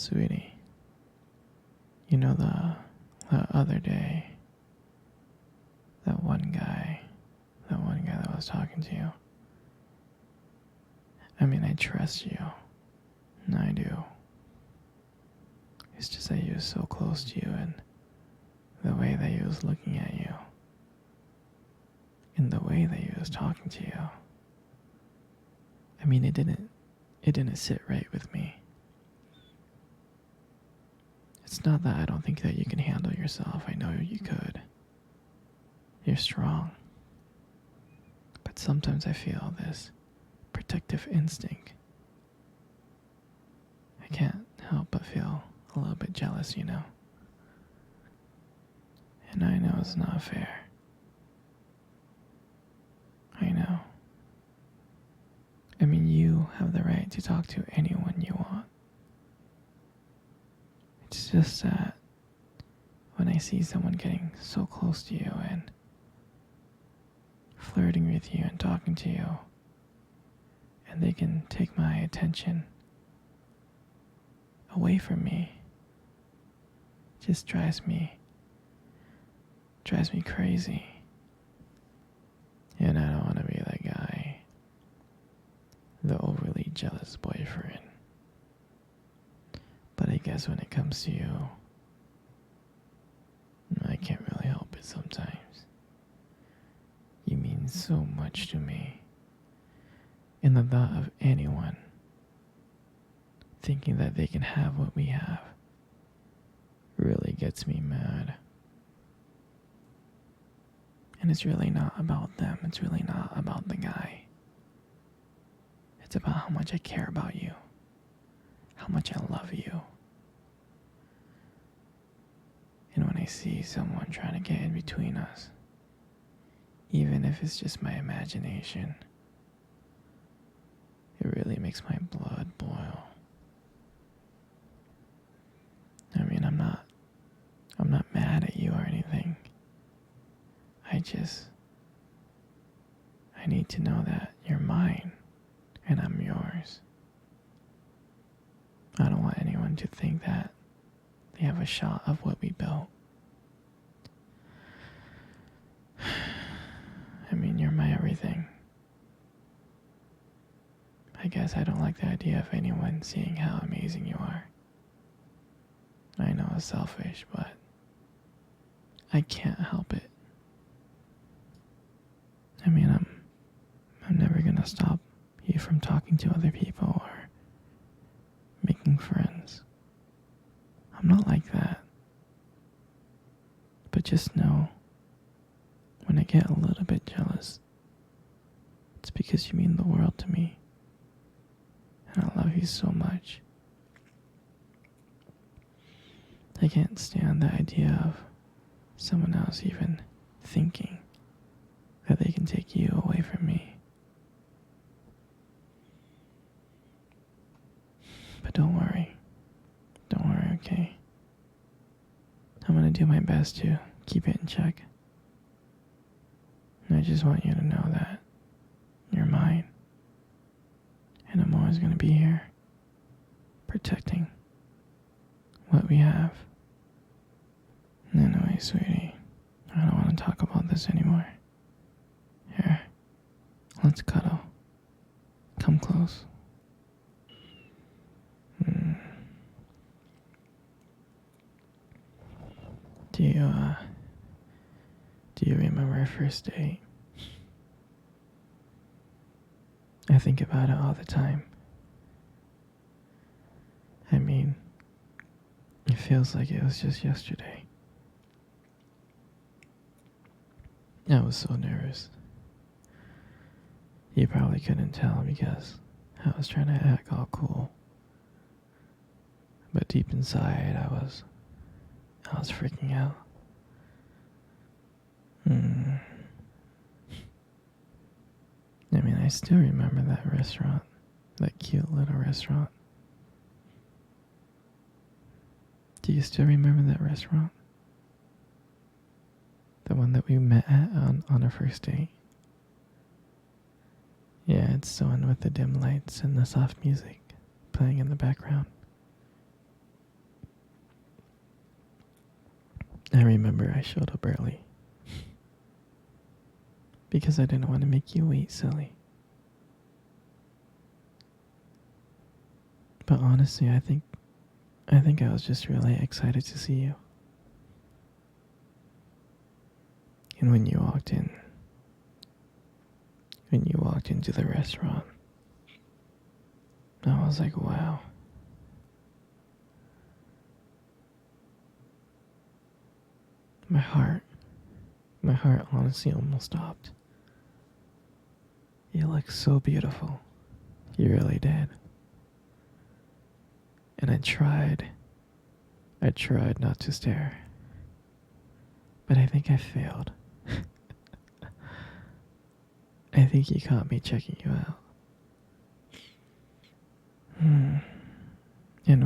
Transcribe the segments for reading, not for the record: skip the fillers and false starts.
Sweetie, you know the other day, that one guy that was talking to you. I mean, I trust you. I do. It's just that he was so close to you and the way that he was looking at you and the way that he was talking to you. I mean, it didn't sit right with me. It's not that I don't think that you can handle yourself. I know you could. You're strong. But sometimes I feel this protective instinct. I can't help but feel a little bit jealous, you know. And I know it's not fair. I know. I mean, you have the right to talk to anyone you want. It's just that when I see someone getting so close to you and flirting with you and talking to you, and they can take my attention away from me, it just drives me crazy. And I don't want to be that guy, the overly jealous boyfriend. But I guess when it comes to you, I can't really help it sometimes. You mean so much to me. And the thought of anyone thinking that they can have what we have really gets me mad. And it's really not about them. It's really not about the guy. It's about how much I care about you. How much I love you. And when I see someone trying to get in between us, even if it's just my imagination, it really makes my blood boil. I mean, I'm not mad at you or anything. I need to know that you're mine and I'm yours. I don't want anyone to think that they have a shot of what we built. I mean, you're my everything. I guess I don't like the idea of anyone seeing how amazing you are. I know it's selfish, but I can't help it. I mean, I'm never gonna stop you from talking to other people or making friends. I'm not like that. But just know, when I get a little bit jealous, it's because you mean the world to me. And I love you so much. I can't stand the idea of someone else even thinking that they can take you away from me. But don't worry, okay? I'm gonna do my best to keep it in check. And I just want you to know that you're mine. And I'm always gonna be here, protecting what we have. Anyway, sweetie, I don't want to talk about this anymore. Here, let's cuddle. Come close. Do you remember our first date? I think about it all the time. I mean, it feels like it was just yesterday. I was so nervous. You probably couldn't tell because I was trying to act all cool. But deep inside, I was freaking out. I mean, I still remember that restaurant, that cute little restaurant. Do you still remember that restaurant? The one that we met at on our first date? Yeah, it's the one with the dim lights and the soft music playing in the background. I remember I showed up early because I didn't want to make you wait, silly. But honestly, I think I was just really excited to see you. And when you walked into the restaurant, I was like, wow. My heart, my heart honestly almost stopped. You look so beautiful. You really did. And I tried not to stare. But I think I failed. I think you caught me checking you out. Hmm. And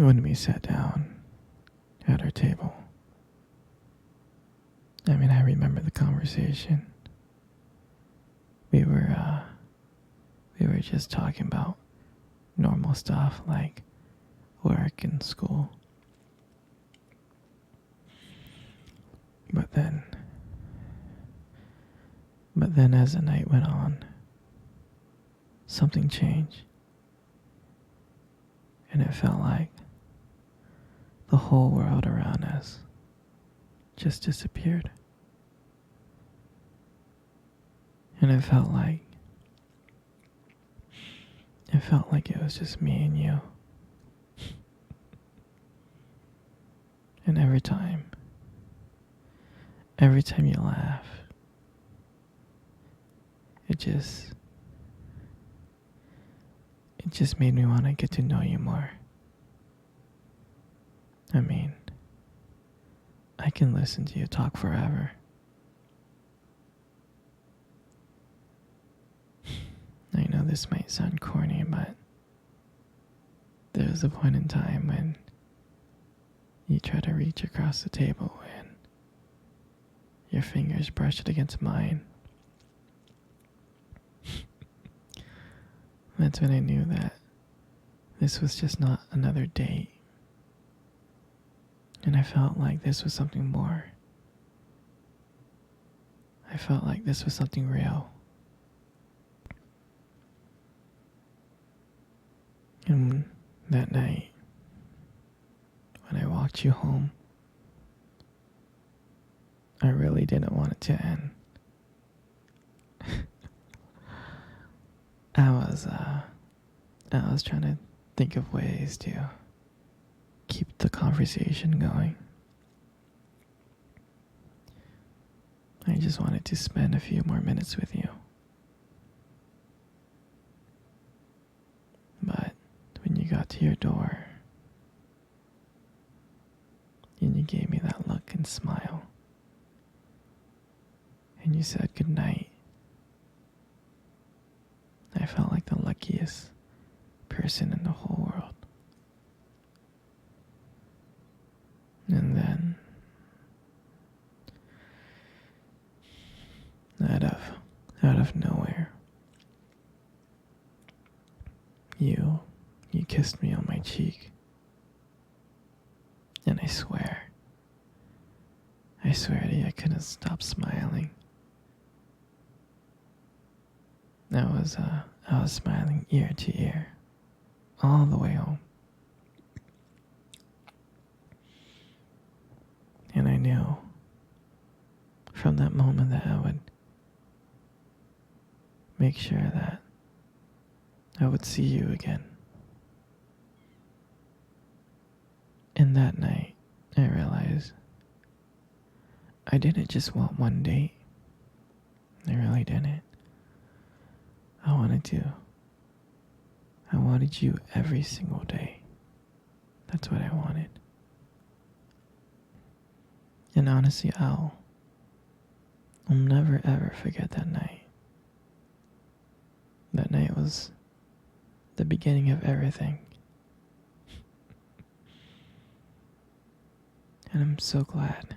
when we sat down at our table, I mean, I remember the conversation. We were, uh, we were just talking about normal stuff like work and school. But then, as the night went on, something changed. And it felt like the whole world around us just disappeared. And it felt like it was just me and you. And every time you laugh, it just made me want to get to know you more. I mean, I can listen to you talk forever. I know this might sound corny, but there was a point in time when you tried to reach across the table and your fingers brushed against mine. That's when I knew that this was just not another date. And I felt like this was something more. I felt like this was something real. And that night, when I walked you home, I really didn't want it to end. I was trying to think of ways to keep the conversation going. I just wanted to spend a few more minutes with you. But when you got to your door and you gave me that look and smile and you said goodnight, I felt like the luckiest person in the whole world. And then, out of nowhere, you kissed me on my cheek. And I swear to you, I couldn't stop smiling. I was smiling ear to ear, all the way home. And I knew from that moment that I would make sure that I would see you again. And that night, I realized I didn't just want one date. I really didn't. I wanted you every single day. That's what I wanted. And honestly, I'll never ever forget that night. That night was the beginning of everything. And I'm so glad.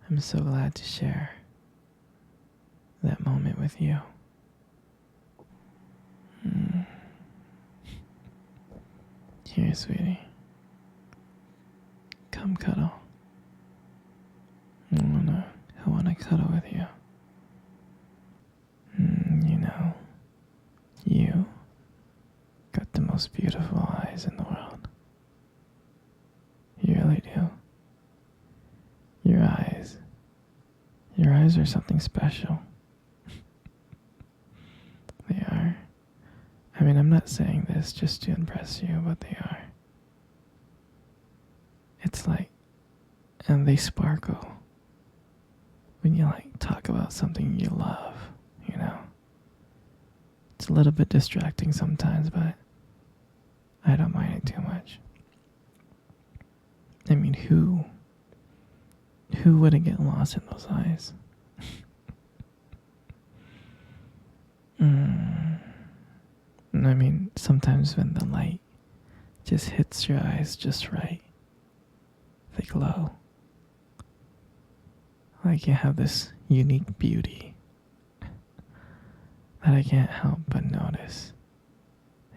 I'm so glad to share that moment with you. Here, sweetie. Come cuddle. I wanna cuddle with you. You know, you got the most beautiful eyes in the world. You really do. Your eyes. Your eyes are something special. They are. I mean, I'm not saying this just to impress you, but they are. It's like, and they sparkle when you like talk about something you love, you know? It's a little bit distracting sometimes, but I don't mind it too much. I mean, who wouldn't get lost in those eyes? I mean, sometimes when the light just hits your eyes just right, they glow. Like you have this unique beauty that I can't help but notice,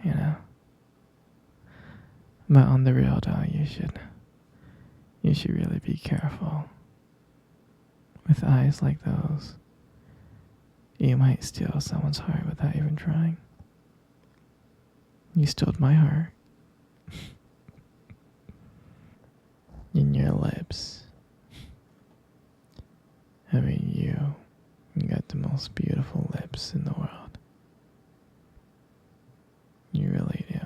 you know? But on the real though, you should really be careful. With eyes like those, you might steal someone's heart without even trying. You stole my heart. In your lips. I mean, you got the most beautiful lips in the world. You really do.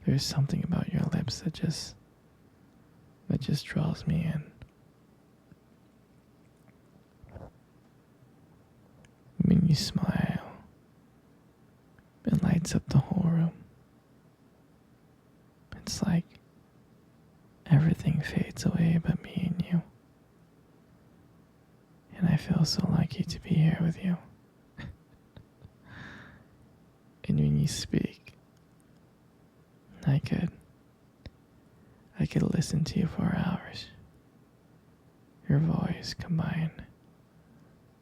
There's something about your lips that just draws me in. When you smile, it lights up the whole room. It's like everything fades away but me and you. And I feel so lucky to be here with you. And when you speak, I could listen to you for hours. Your voice combined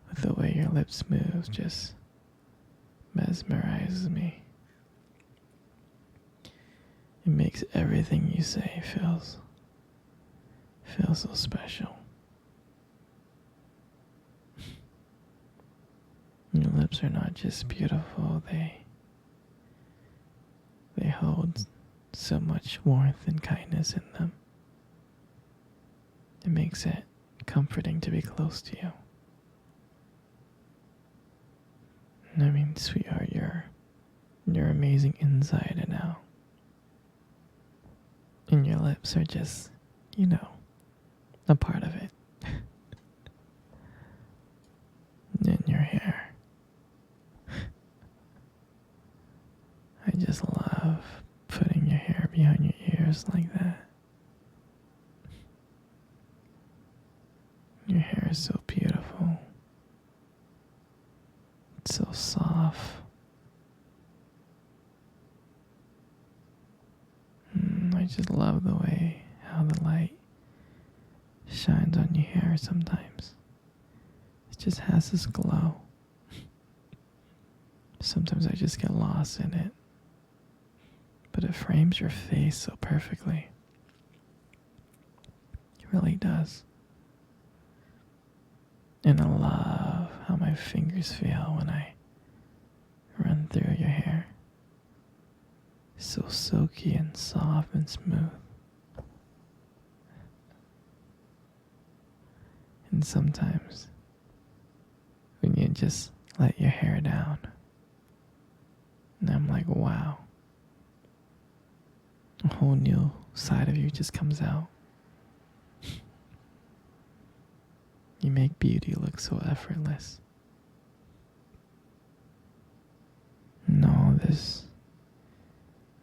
with the way your lips move just mesmerizes me. It makes everything you say feel so special. Your lips are not just beautiful, they hold so much warmth and kindness in them. It makes it comforting to be close to you. I mean, sweetheart, you're amazing inside and out. And your lips are just, a part of it. And your hair. I just love putting your hair behind your ears like that. Your hair is so beautiful. It's so soft. I just love the way how the light shines on your hair sometimes. It just has this glow. Sometimes I just get lost in it. But it frames your face so perfectly. It really does. And I love how my fingers feel when I run through your hair. So silky and soft and smooth. And sometimes when you just let your hair down, and I'm like, wow, a whole new side of you just comes out. You make beauty look so effortless. And all this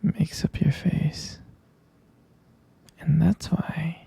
makes up your face. And that's why